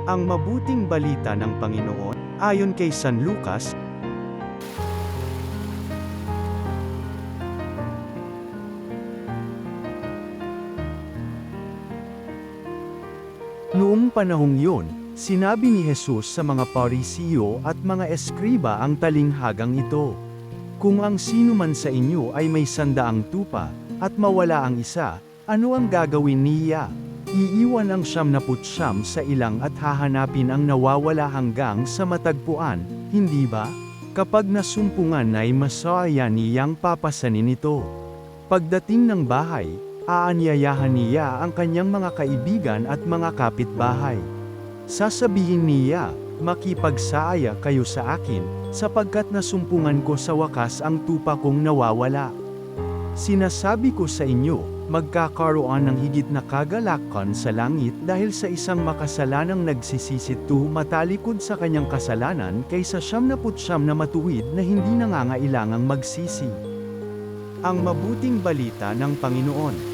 Ang mabuting balita ng Panginoon, ayon kay San Lucas. Noong panahong yun, sinabi ni Jesus sa mga Parisiyo at mga eskriba ang talinghagang ito. Kung ang sino man sa inyo ay may 100 tupa, at mawala ang isa, ano ang gagawin niya? Iiwan ang 99 sa ilang at hahanapin ang nawawala hanggang sa matagpuan, hindi ba? Kapag nasumpungan ay masaya niyang papasanin ito. Pagdating ng bahay, aanyayahan niya ang kanyang mga kaibigan at mga kapitbahay. Sasabihin niya, makipagsaaya kayo sa akin, sapagkat nasumpungan ko sa wakas ang tupa kong nawawala. Sinasabi ko sa inyo, magkakaroon ng higit na kagalakan sa langit dahil sa isang makasalanang nagsisisito matalikod sa kanyang kasalanan kaysa 99 na matuwid na hindi nangangailangang magsisi. Ang mabuting balita ng Panginoon.